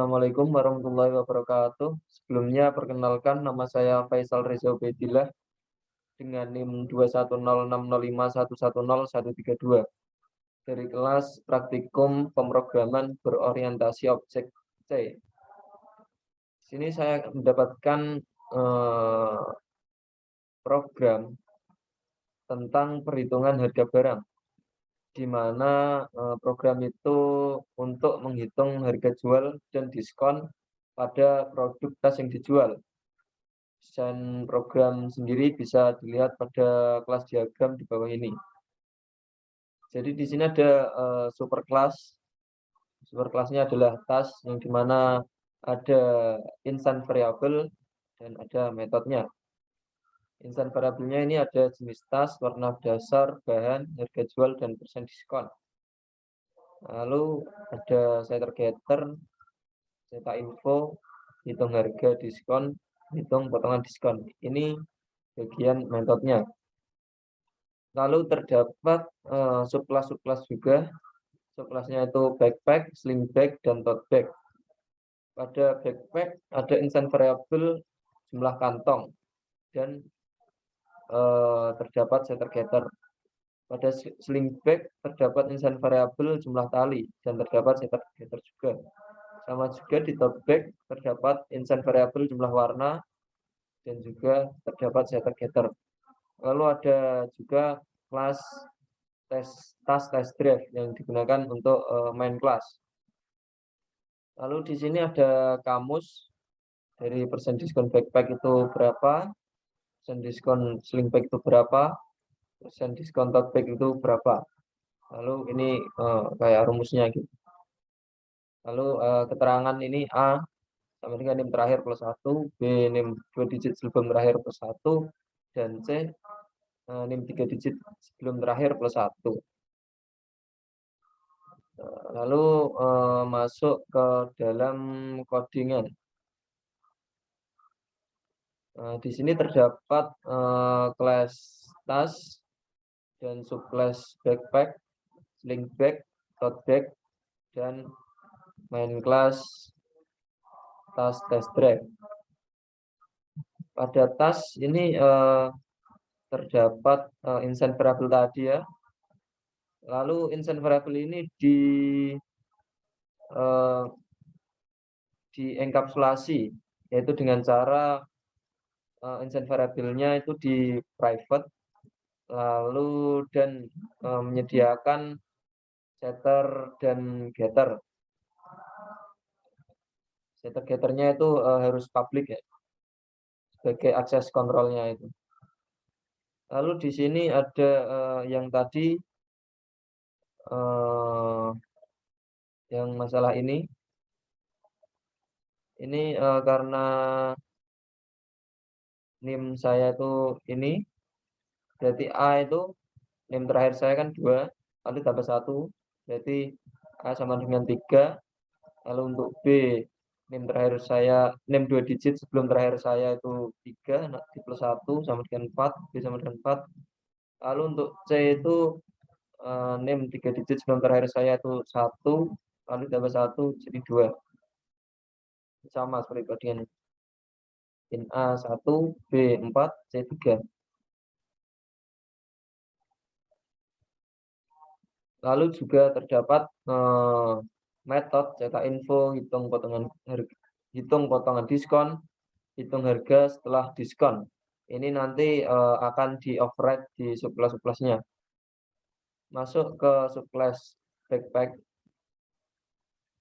Assalamualaikum warahmatullahi wabarakatuh. Sebelumnya perkenalkan nama saya Faisal Reza Ubaidillah dengan NIM 2106051101132 dari kelas Praktikum Pemrograman Berorientasi Objek C. Di sini saya mendapatkan program tentang perhitungan harga barang, di mana program itu untuk menghitung harga jual dan diskon pada produk tas yang dijual. Desain program sendiri bisa dilihat pada kelas diagram di bawah ini. Jadi di sini ada super kelas. Super kelasnya adalah tas yang dimana ada instant variable dan ada metodenya. Instant variabelnya ini ada jenis tas, warna dasar, bahan, harga jual, dan persen diskon. Lalu ada setter getter, cetak info, hitung harga diskon, hitung potongan diskon. Ini bagian metodenya. Lalu terdapat subclass juga. Subclassnya itu backpack, sling bag, dan tote bag. Pada backpack ada instant variable jumlah kantong dan terdapat setter getter. Pada sling bag terdapat instant variable jumlah tali dan terdapat setter getter juga. Sama juga di tote bag terdapat instant variable jumlah warna dan juga terdapat setter getter. Lalu ada juga kelas tas test drive yang digunakan untuk main kelas. Lalu di sini ada kamus dari persen diskon backpack itu berapa, persen diskon sling bag itu berapa, persen diskon tote bag itu berapa. Lalu ini kayak rumusnya gitu. Lalu keterangan ini A sama dengan NIM terakhir plus 1, B NIM 2 digit sebelum terakhir plus 1, dan C NIM 3 digit sebelum terakhir plus 1. Lalu masuk ke dalam codingan. Di sini terdapat kelas tas dan subclass backpack, sling bag, tote bag, dan main kelas tas test drive. Pada tas ini terdapat instant variable tadi ya. Lalu instant variable ini dienkapsulasi, yaitu dengan cara instant variable-nya itu di private, lalu dan menyediakan setter dan getter. Setter getternya itu harus public ya, sebagai akses kontrolnya itu. Lalu di sini ada yang tadi yang masalah ini karena NIM saya itu ini, berarti A itu NIM terakhir saya kan 2, lalu tambah 1, berarti A sama dengan 3. Lalu untuk B NIM terakhir saya, NIM 2 digit sebelum terakhir saya itu 3, di plus 1 sama dengan 4, B sama dengan 4. Lalu untuk C itu NIM 3 digit sebelum terakhir saya itu 1, lalu tambah 1 jadi 2. Sama seperti codingan. In A1, B4, C3. Lalu juga terdapat metode cetak info, hitung potongan diskon, hitung harga setelah diskon. Ini nanti akan di override di subclass-subclassnya. Masuk ke subclass backpack.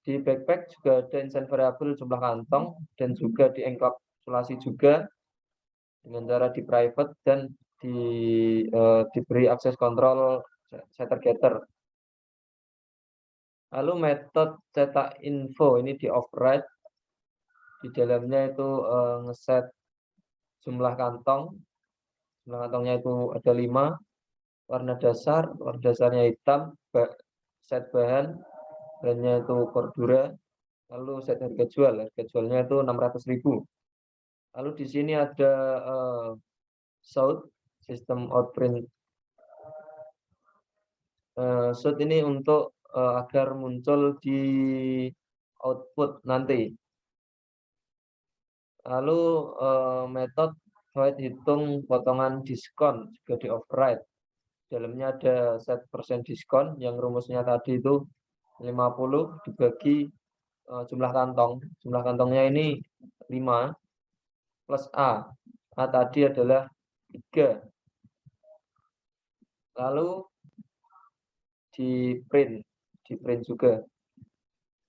Di backpack juga ada instant variable jumlah kantong dan juga dienkapsulasi juga dengan cara di private dan diberi akses kontrol setter getter. Lalu metode cetak info ini di override. Di dalamnya itu ngeset jumlah kantong. Jumlah kantongnya itu ada 5. Warna dasarnya hitam. Set bahannya itu Cordura. Lalu set harga jualnya itu 600.000. Lalu di sini ada SOUT, sistem outprint. SOUT ini untuk agar muncul di output nanti. Lalu metode void hitung potongan diskon juga di override. Dalamnya ada set persen diskon yang rumusnya tadi itu 50 dibagi jumlah kantong. Jumlah kantongnya ini 5 plus A. A tadi adalah 3. Lalu di print juga.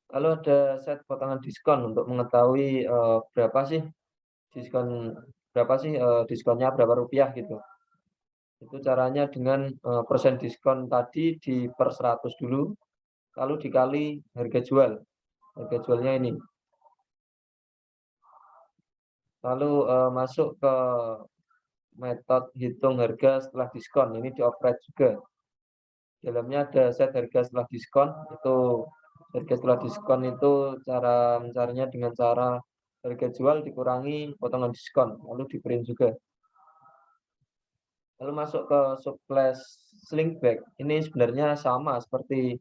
Lalu ada set potongan diskon untuk mengetahui berapa sih diskonnya berapa rupiah gitu. Itu caranya dengan persen diskon tadi di per 100 dulu, lalu dikali harga jual. Harga jualnya ini. Lalu masuk ke metode hitung harga setelah diskon. Ini di override juga. Dalamnya ada set harga setelah diskon. Itu harga setelah diskon itu cara mencarinya dengan cara harga jual dikurangi potongan diskon, lalu di print juga. Lalu masuk ke subclass slingback. Ini sebenarnya sama seperti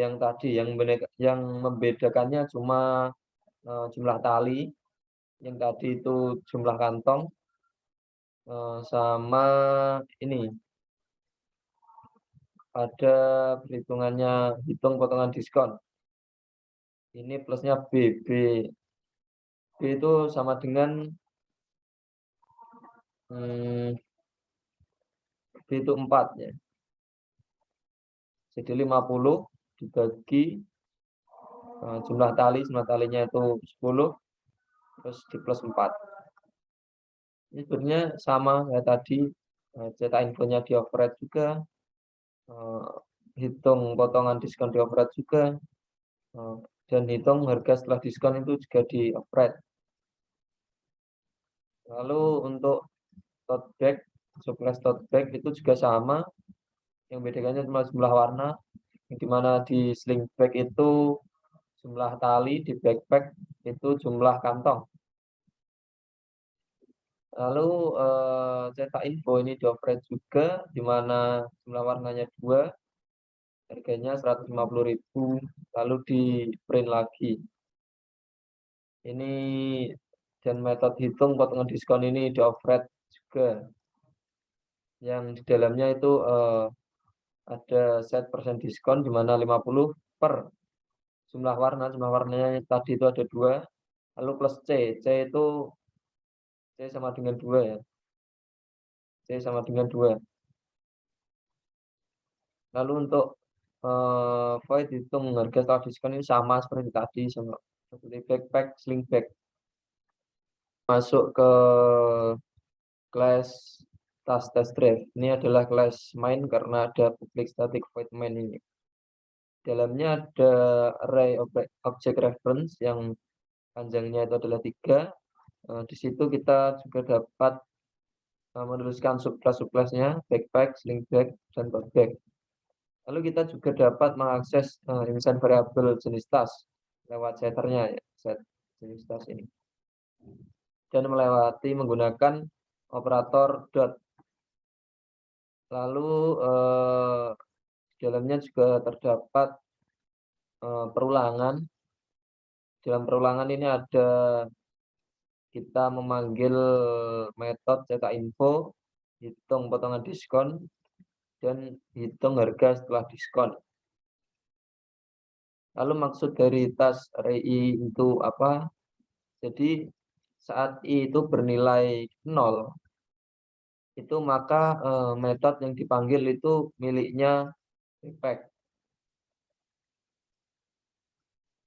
yang tadi, yang membedakannya cuma jumlah tali. Yang tadi itu jumlah kantong, sama ini ada perhitungannya hitung potongan diskon. Ini plusnya B. B itu sama dengan B itu 4 ya. Jadi 50 dibagi jumlah talinya itu 10, terus di plus 4. Ini sebenarnya sama kayak tadi, cetak infonya di override juga, hitung potongan diskon di override juga, dan hitung harga setelah diskon itu juga di override. Lalu untuk tote bag, subclass tote bag itu juga sama, yang bedanya cuma jumlah warna, di mana di sling bag itu jumlah tali, di backpack itu jumlah kantong. Lalu cetak info ini di override juga, di mana jumlah warnanya 2, harganya 150.000, lalu di print lagi. Ini dan metode hitung potongan diskon ini di override juga. Yang di dalamnya itu ada set persen diskon di mana 50 per jumlah warnanya tadi itu ada 2, lalu plus C. C sama dengan 2 ya. C sama dengan 2. Lalu untuk void hitung harga setelah diskon ini sama seperti tadi, sama seperti backpack, sling bag. Masuk ke kelas tas test drive. Ini adalah kelas main karena ada public static void main ini. Dalamnya ada array object reference yang panjangnya itu adalah 3. Di situ kita juga dapat menuliskan subclass-subclassnya, backpack, sling bag, dan tote bag. Lalu kita juga dapat mengakses insan variabel jenis tas lewat setternya ya, set jenis tas ini. Dan melewati menggunakan operator dot. Lalu di dalamnya juga terdapat perulangan. Dalam perulangan ini ada kita memanggil metode cetak info, hitung potongan diskon, dan hitung harga setelah diskon. Lalu maksud dari tas array I itu apa? Jadi saat I itu bernilai 0, itu maka metode yang dipanggil itu miliknya backpack.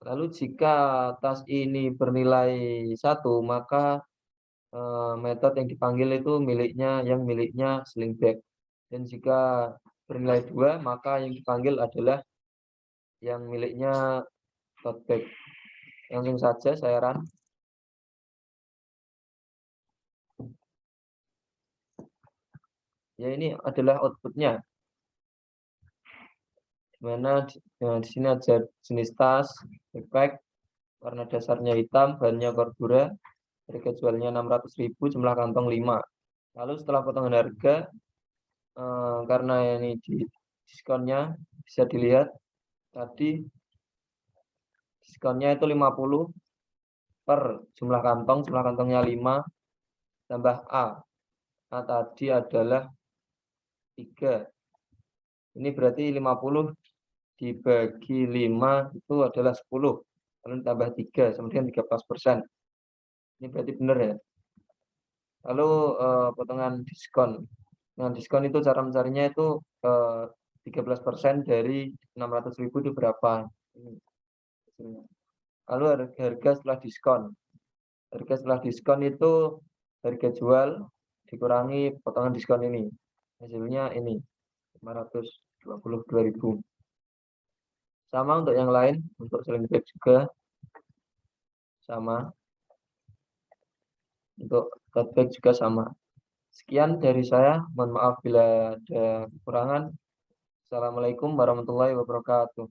Lalu jika tas ini bernilai 1, maka metode yang dipanggil itu miliknya sling bag. Dan jika bernilai 2, maka yang dipanggil adalah yang miliknya tote bag. Langsung saja saya run. Ya, ini adalah outputnya. Dimana di sini ada jenis tas, backpack, warna dasarnya hitam, bahannya Cordura, harga jualnya 600.000, jumlah kantong 5. Lalu setelah potongan harga, karena ini di diskonnya bisa dilihat tadi diskonnya itu 50 per jumlah kantongnya 5 tambah A. A tadi adalah 3. Ini berarti 50 dibagi 5 itu adalah 10. Lalu tambah 3 sama dengan 13%. Ini berarti benar ya. Lalu potongan diskon. Dengan diskon itu cara mencarinya itu 13% dari 600.000 itu berapa? Lalu harga setelah diskon. Harga setelah diskon itu harga jual dikurangi potongan diskon ini. Hasilnya ini 522.000. Sama untuk yang lain, untuk selling bag juga sama. Untuk tote bag juga sama. Sekian dari saya. Mohon maaf bila ada kekurangan. Assalamualaikum warahmatullahi wabarakatuh.